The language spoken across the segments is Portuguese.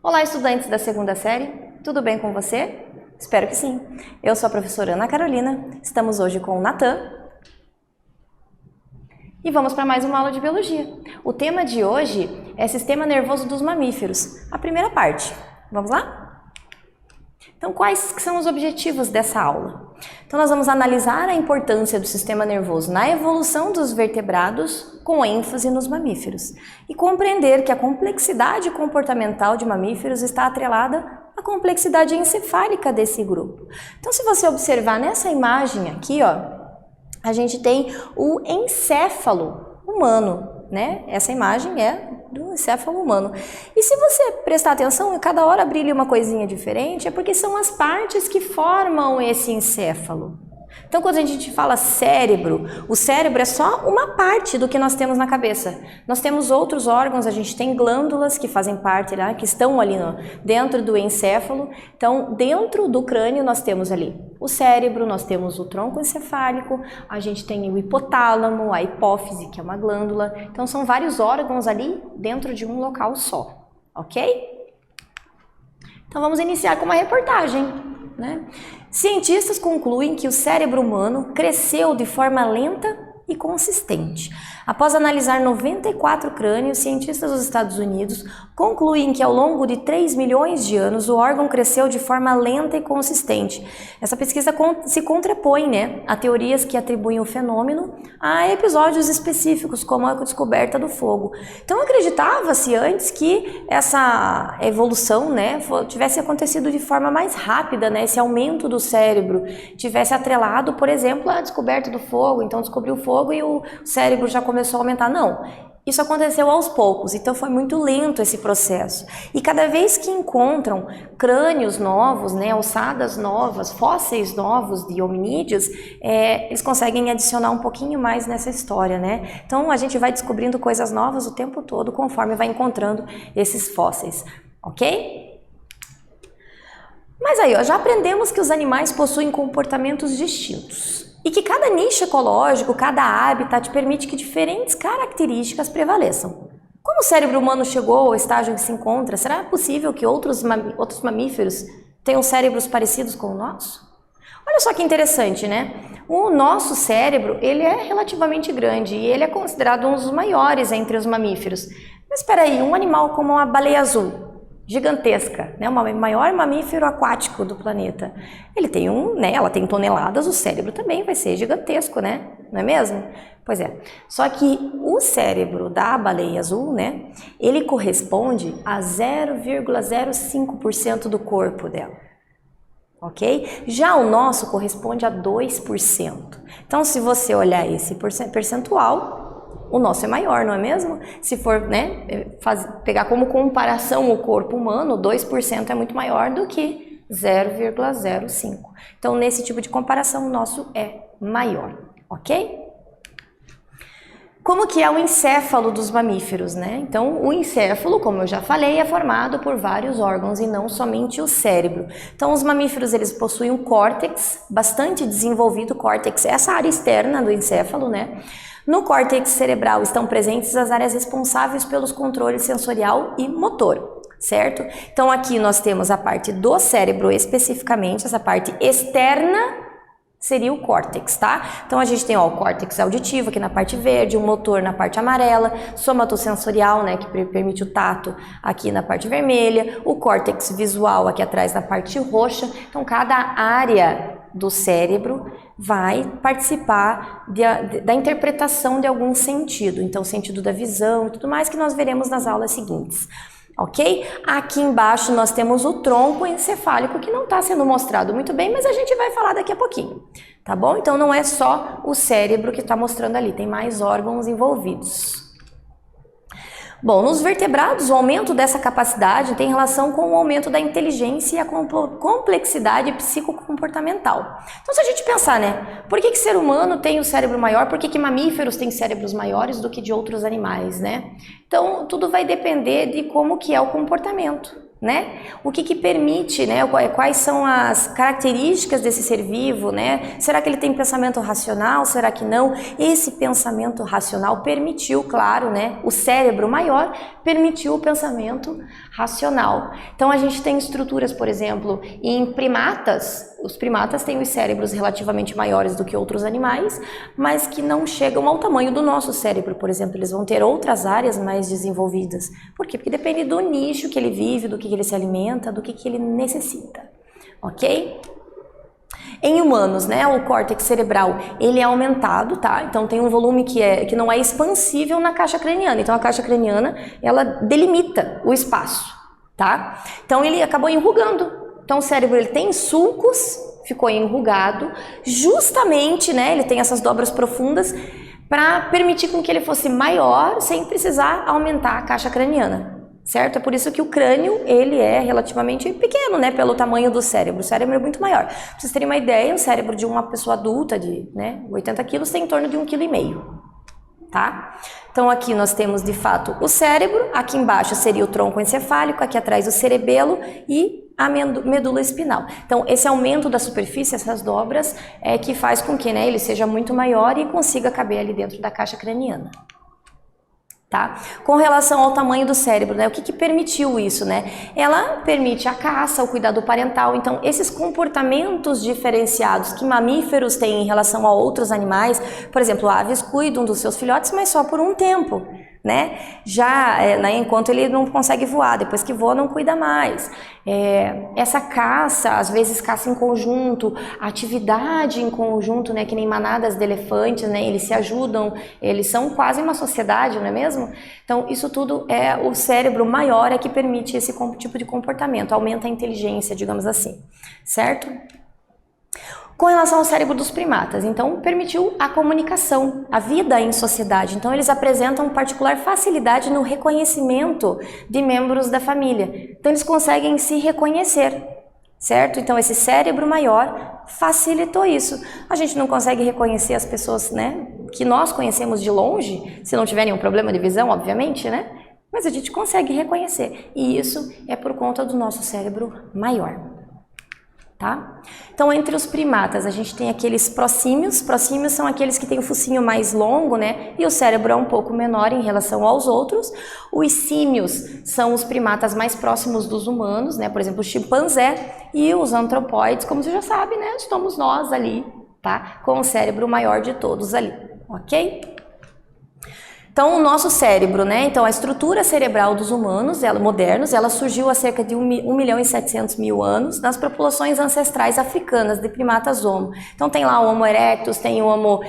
Olá, estudantes da segunda série, tudo bem com você? Espero que sim. Eu sou a professora Ana Carolina, estamos hoje com o Natan e vamos para mais uma aula de biologia. O tema de hoje é sistema nervoso dos mamíferos, a primeira parte. Vamos lá? Então, quais são os objetivos dessa aula? Então, nós vamos analisar a importância do sistema nervoso na evolução dos vertebrados, com ênfase nos mamíferos, e compreender que a complexidade comportamental de mamíferos está atrelada à complexidade encefálica desse grupo. Então, se você observar nessa imagem aqui, ó, a gente tem o encéfalo humano, né? Essa imagem é do encéfalo humano. E se você prestar atenção, cada hora brilha uma coisinha diferente, é porque são as partes que formam esse encéfalo. Então, quando a gente fala cérebro, o cérebro é só uma parte do que nós temos na cabeça. Nós temos outros órgãos, a gente tem glândulas que fazem parte, né, que estão ali dentro do encéfalo. Então, dentro do crânio nós temos ali o cérebro, nós temos o tronco encefálico, a gente tem o hipotálamo, a hipófise, que é uma glândula. Então, são vários órgãos ali dentro de um local só, ok? Então, vamos iniciar com uma reportagem, né? Cientistas concluem que o cérebro humano cresceu de forma lenta e consistente. Após analisar 94 crânios, cientistas dos Estados Unidos concluem que ao longo de 3 milhões de anos o órgão cresceu de forma lenta e consistente. Essa pesquisa se contrapõe, né, a teorias que atribuem o fenômeno a episódios específicos, como a descoberta do fogo. Então acreditava-se antes que essa evolução, né, tivesse acontecido de forma mais rápida, né, esse aumento do cérebro tivesse atrelado, por exemplo, à descoberta do fogo. Então descobriu o fogo e o cérebro já começou a aumentar. Não, isso aconteceu aos poucos, então foi muito lento esse processo. E cada vez que encontram crânios novos, né, ossadas novas, fósseis novos de hominídeos, eles conseguem adicionar um pouquinho mais nessa história, né? Então a gente vai descobrindo coisas novas o tempo todo conforme vai encontrando esses fósseis, ok? Mas aí, ó, já aprendemos que os animais possuem comportamentos distintos e que cada nicho ecológico, cada habitat permite que diferentes características prevaleçam. Como o cérebro humano chegou ao estágio em que se encontra, será possível que outros mamíferos tenham cérebros parecidos com o nosso? Olha só que interessante, né? O nosso cérebro, ele é relativamente grande e ele é considerado um dos maiores entre os mamíferos. Mas espera aí, um animal como a baleia azul, gigantesca, né, o maior mamífero aquático do planeta. Ela tem toneladas, o cérebro também vai ser gigantesco, né? Não é mesmo? Pois é. Só que o cérebro da baleia azul, né, ele corresponde a 0,05% do corpo dela. Ok? Já o nosso corresponde a 2%. Então, se você olhar esse percentual, o nosso é maior, não é mesmo? Se for, né, pegar como comparação o corpo humano, 2% é muito maior do que 0,05%. Então, nesse tipo de comparação, o nosso é maior, ok? Como que é o encéfalo dos mamíferos, né? Então, o encéfalo, como eu já falei, é formado por vários órgãos e não somente o cérebro. Então, os mamíferos, eles possuem um córtex bastante desenvolvido, córtex é essa área externa do encéfalo, né? No córtex cerebral estão presentes as áreas responsáveis pelos controles sensorial e motor, certo? Então aqui nós temos a parte do cérebro especificamente, essa parte externa seria o córtex, tá? Então a gente tem, ó, o córtex auditivo aqui na parte verde, o motor na parte amarela, somatosensorial, né, que permite o tato aqui na parte vermelha, o córtex visual aqui atrás na parte roxa. Então cada área do cérebro vai participar da interpretação de algum sentido, então sentido da visão e tudo mais que nós veremos nas aulas seguintes, ok? Aqui embaixo nós temos o tronco encefálico que não está sendo mostrado muito bem, mas a gente vai falar daqui a pouquinho, tá bom? Então não é só o cérebro que está mostrando ali, tem mais órgãos envolvidos. Bom, nos vertebrados, o aumento dessa capacidade tem relação com o aumento da inteligência e a complexidade psicocomportamental. Então, se a gente pensar, né, por que ser humano tem o cérebro maior, por que mamíferos têm cérebros maiores do que de outros animais, né? Então, tudo vai depender de como que é o comportamento, né? O que permite, né? Quais são as características desse ser vivo, né? Será que ele tem pensamento racional? Será que não? Esse pensamento racional permitiu, claro, né? O cérebro maior permitiu o pensamento racional. Então a gente tem estruturas, por exemplo, em primatas. Os primatas têm os cérebros relativamente maiores do que outros animais, mas que não chegam ao tamanho do nosso cérebro, por exemplo. Eles vão ter outras áreas mais desenvolvidas. Por quê? Porque depende do nicho que ele vive, do que ele se alimenta, do que ele necessita. Ok? Em humanos, né, o córtex cerebral, ele é aumentado, tá? Então tem um volume que não é expansível na caixa craniana. Então a caixa craniana, ela delimita o espaço, tá? Então ele acabou enrugando. Então o cérebro ele tem sulcos, ficou enrugado, justamente, né, ele tem essas dobras profundas para permitir com que ele fosse maior sem precisar aumentar a caixa craniana. Certo? É por isso que o crânio, ele é relativamente pequeno, né, pelo tamanho do cérebro. O cérebro é muito maior. Pra vocês terem uma ideia, o cérebro de uma pessoa adulta de, né, 80 quilos tem em torno de 1,5 kg, tá? Então aqui nós temos, de fato, o cérebro, aqui embaixo seria o tronco encefálico, aqui atrás o cerebelo e a medula espinal. Então esse aumento da superfície, essas dobras, é que faz com que, né, ele seja muito maior e consiga caber ali dentro da caixa craniana. Tá? Com relação ao tamanho do cérebro, né? O que permitiu isso, né? Ela permite a caça, o cuidado parental. Então, esses comportamentos diferenciados que mamíferos têm em relação a outros animais, por exemplo, aves cuidam dos seus filhotes, mas só por um tempo, né? Já, né, enquanto ele não consegue voar, depois que voa não cuida mais. Essa caça, às vezes caça em conjunto, atividade em conjunto, né, que nem manadas de elefantes, né, eles se ajudam, eles são quase uma sociedade, não é mesmo? Então isso tudo é o cérebro maior que permite esse tipo de comportamento, aumenta a inteligência, digamos assim, certo? Com relação ao cérebro dos primatas, então permitiu a comunicação, a vida em sociedade. Então eles apresentam particular facilidade no reconhecimento de membros da família. Então eles conseguem se reconhecer, certo? Então esse cérebro maior facilitou isso. A gente não consegue reconhecer as pessoas, né, que nós conhecemos de longe, se não tiver nenhum problema de visão, obviamente, né? Mas a gente consegue reconhecer. E isso é por conta do nosso cérebro maior. Tá? Então, entre os primatas, a gente tem aqueles prosímios. Prosímios são aqueles que têm o focinho mais longo, né? E o cérebro é um pouco menor em relação aos outros. Os símios são os primatas mais próximos dos humanos, né? Por exemplo, o chimpanzé e os antropóides, como você já sabe, né? Estamos nós ali, tá? Com o cérebro maior de todos ali, ok? Então, o nosso cérebro, né? Então, a estrutura cerebral dos humanos, modernos, ela surgiu há cerca de 1.700.000 anos nas populações ancestrais africanas de primatas Homo. Então, tem lá o Homo erectus, tem o Homo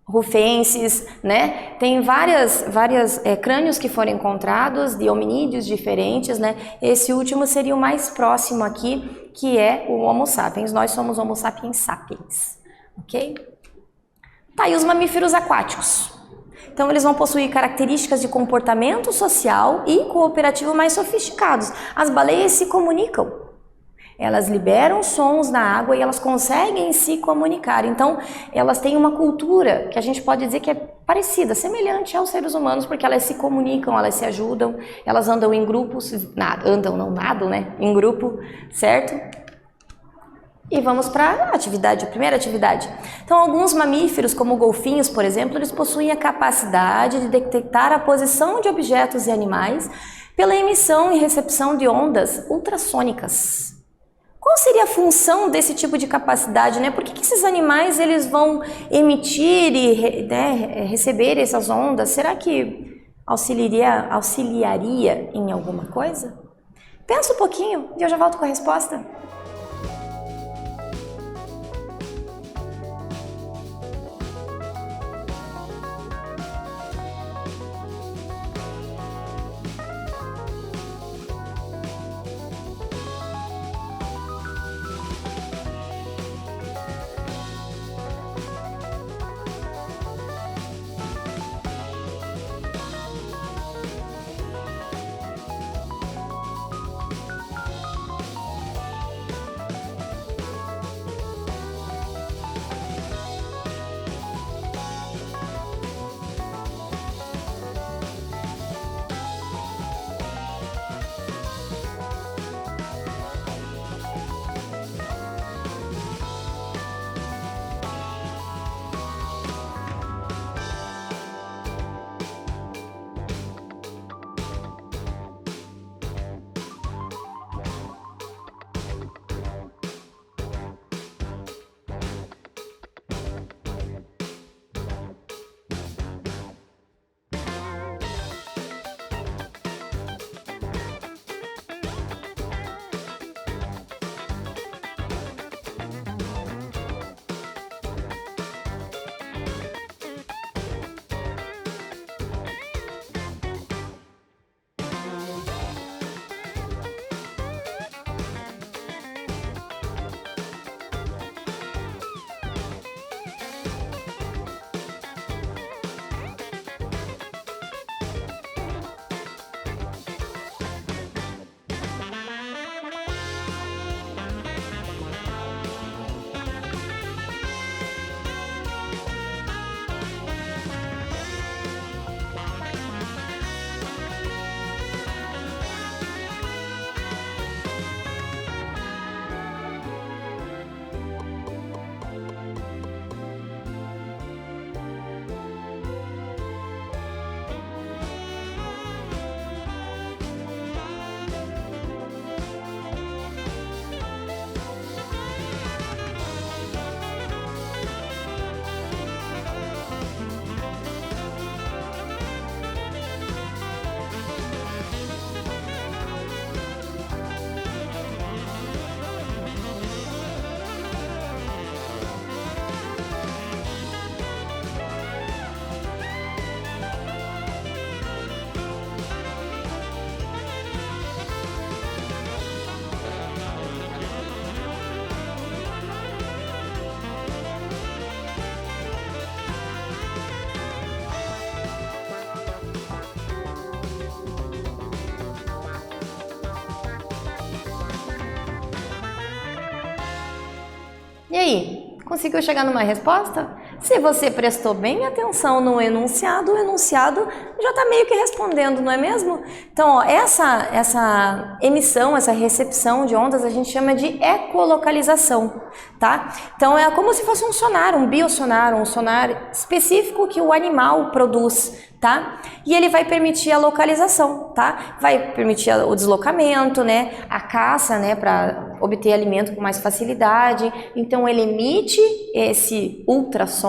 rufensis, né? Tem várias crânios que foram encontrados de hominídeos diferentes, né? Esse último seria o mais próximo aqui, que é o Homo sapiens. Nós somos Homo sapiens sapiens, ok? Tá, e os mamíferos aquáticos? Então, eles vão possuir características de comportamento social e cooperativo mais sofisticados. As baleias se comunicam. Elas liberam sons na água e elas conseguem se comunicar. Então, elas têm uma cultura que a gente pode dizer que é parecida, semelhante aos seres humanos, porque elas se comunicam, elas se ajudam, elas andam em grupos, nadam, né? Em grupo, certo? E vamos para a primeira atividade. Então, alguns mamíferos, como golfinhos, por exemplo, eles possuem a capacidade de detectar a posição de objetos e animais pela emissão e recepção de ondas ultrassônicas. Qual seria a função desse tipo de capacidade, né? Por que esses animais eles vão emitir e receber essas ondas? Será que auxiliaria em alguma coisa? Pensa um pouquinho e eu já volto com a resposta. aí, conseguiu chegar numa resposta? Se você prestou bem atenção no enunciado, o enunciado já está meio que respondendo, não é mesmo? Então, ó, essa emissão, essa recepção de ondas a gente chama de ecolocalização, tá? Então, é como se fosse um sonar, um biosonar, um sonar específico que o animal produz, tá? E ele vai permitir a localização, tá? Vai permitir o deslocamento, né? A caça, né? Para obter alimento com mais facilidade. Então, ele emite esse ultrassom,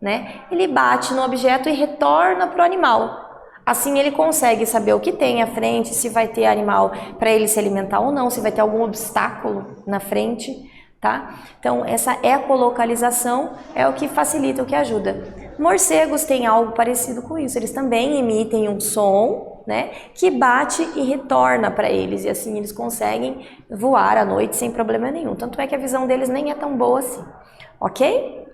né? Ele bate no objeto e retorna para o animal. Assim ele consegue saber o que tem à frente, se vai ter animal para ele se alimentar ou não, se vai ter algum obstáculo na frente, tá? Então, essa ecolocalização é o que facilita, o que ajuda. Morcegos têm algo parecido com isso, eles também emitem um som, né, que bate e retorna para eles, e assim eles conseguem voar à noite sem problema nenhum. Tanto é que a visão deles nem é tão boa assim, ok?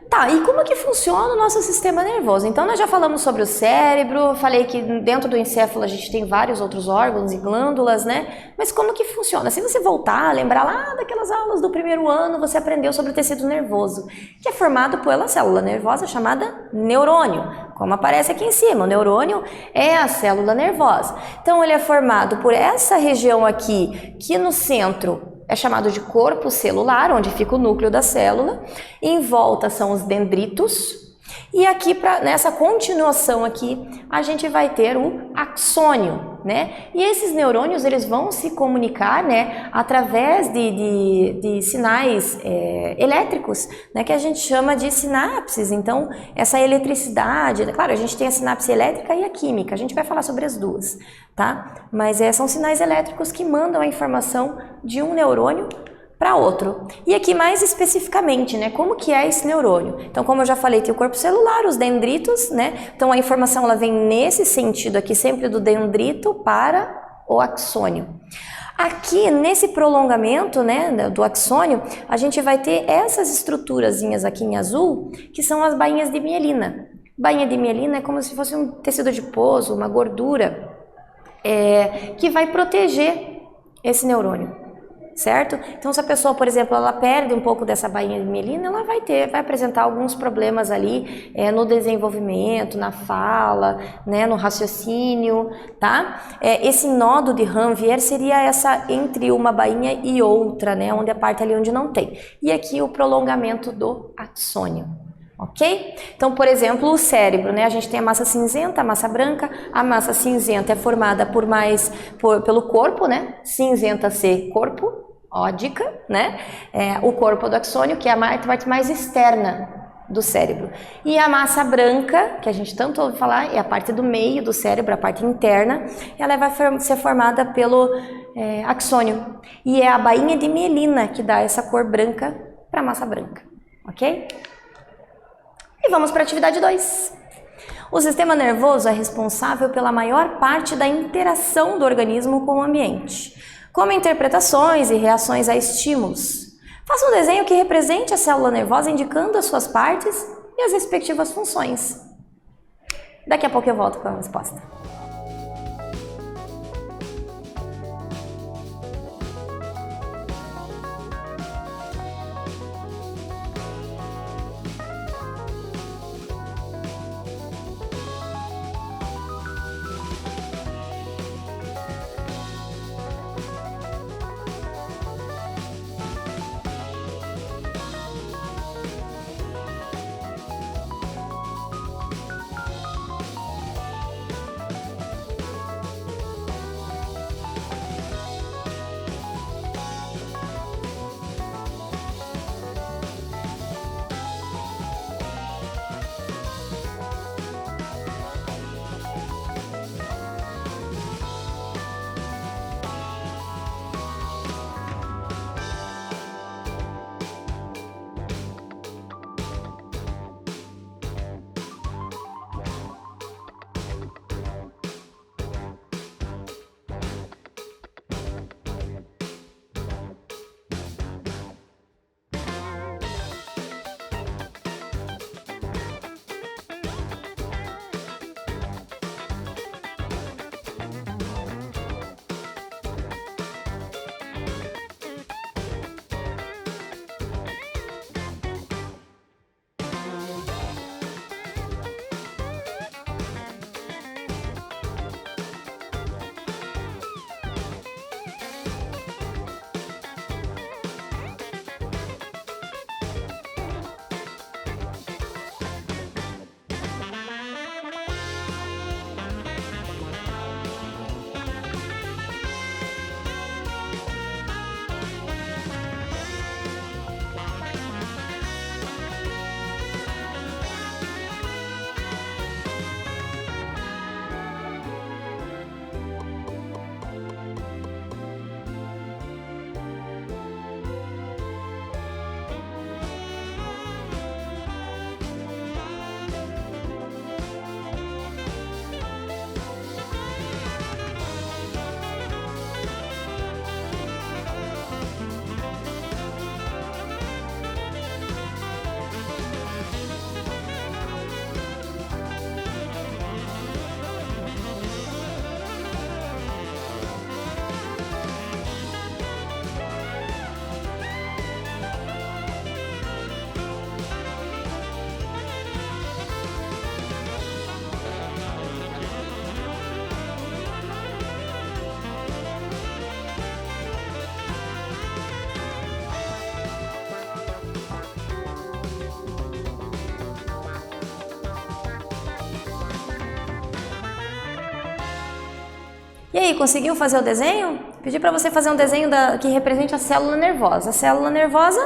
Tá, e como que funciona o nosso sistema nervoso? Então, nós já falamos sobre o cérebro, falei que dentro do encéfalo a gente tem vários outros órgãos e glândulas, né? Mas como que funciona? Se você voltar, lembrar lá daquelas aulas do primeiro ano, você aprendeu sobre o tecido nervoso, que é formado pela célula nervosa chamada neurônio, como aparece aqui em cima. O neurônio é a célula nervosa. Então, ele é formado por essa região aqui, que no centro é chamado de corpo celular, onde fica o núcleo da célula. Em volta são os dendritos. E aqui, nessa continuação aqui, a gente vai ter o axônio, né? E esses neurônios, eles vão se comunicar, né, através de sinais elétricos, né, que a gente chama de sinapses. Então, essa eletricidade, claro, a gente tem a sinapse elétrica e a química, a gente vai falar sobre as duas, tá? Mas são sinais elétricos que mandam a informação de um neurônio para outro. E aqui mais especificamente, né, como que é esse neurônio? Então, como eu já falei, tem o corpo celular, os dendritos, né? Então, a informação ela vem nesse sentido aqui, sempre do dendrito para o axônio. Aqui, nesse prolongamento, né, do axônio, a gente vai ter essas estruturazinhas aqui em azul, que são as bainhas de mielina. Bainha de mielina é como se fosse um tecido adiposo, uma gordura, que vai proteger esse neurônio. Certo? Então, se a pessoa, por exemplo, ela perde um pouco dessa bainha de mielina, ela vai apresentar alguns problemas ali no desenvolvimento, na fala, né, no raciocínio, tá? Esse nodo de Ranvier seria essa entre uma bainha e outra, né, onde a parte ali onde não tem. E aqui o prolongamento do axônio. Ok? Então, por exemplo, o cérebro, né? A gente tem a massa cinzenta, a massa branca. A massa cinzenta é formada pelo corpo, né? Cinzenta C, corpo, ódica, né? O corpo do axônio, que é a parte mais externa do cérebro. E a massa branca, que a gente tanto ouve falar, é a parte do meio do cérebro, a parte interna. Ela vai ser formada pelo axônio. E é a bainha de mielina que dá essa cor branca para a massa branca. Ok? E vamos para a atividade 2. O sistema nervoso é responsável pela maior parte da interação do organismo com o ambiente, como interpretações e reações a estímulos. Faça um desenho que represente a célula nervosa indicando as suas partes e as respectivas funções. Daqui a pouco eu volto com a resposta. E aí, conseguiu fazer o desenho? Pedi para você fazer um desenho que represente a célula nervosa. A célula nervosa,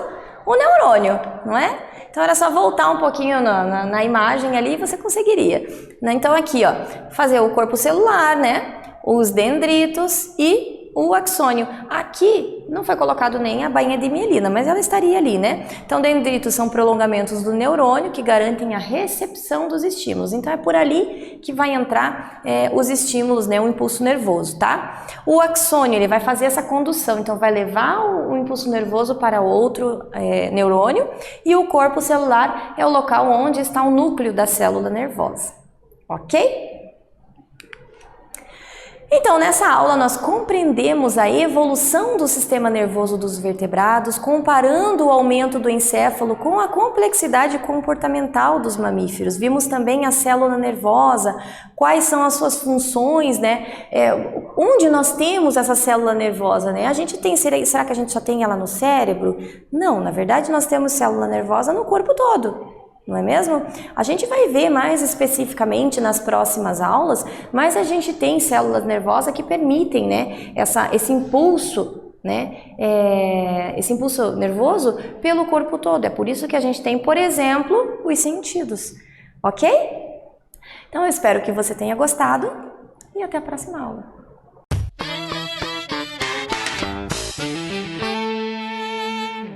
o neurônio, não é? Então era só voltar um pouquinho na imagem ali e você conseguiria. Então aqui, ó, fazer o corpo celular, né? Os dendritos e o axônio. Aqui não foi colocado nem a bainha de mielina, mas ela estaria ali, né? Então, dendritos são prolongamentos do neurônio que garantem a recepção dos estímulos. Então, é por ali que vai entrar os estímulos, né? O impulso nervoso, tá? O axônio, ele vai fazer essa condução, então vai levar o impulso nervoso para outro neurônio, e o corpo celular é o local onde está o núcleo da célula nervosa, ok? Então, nessa aula nós compreendemos a evolução do sistema nervoso dos vertebrados, comparando o aumento do encéfalo com a complexidade comportamental dos mamíferos. Vimos também a célula nervosa, quais são as suas funções, né? Onde nós temos essa célula nervosa, né? A gente tem, será que a gente só tem ela no cérebro? Não, na verdade nós temos célula nervosa no corpo todo. Não é mesmo? A gente vai ver mais especificamente nas próximas aulas, mas a gente tem células nervosas que permitem, né, esse impulso, né, esse impulso nervoso pelo corpo todo. É por isso que a gente tem, por exemplo, os sentidos, ok? Então eu espero que você tenha gostado e até a próxima aula.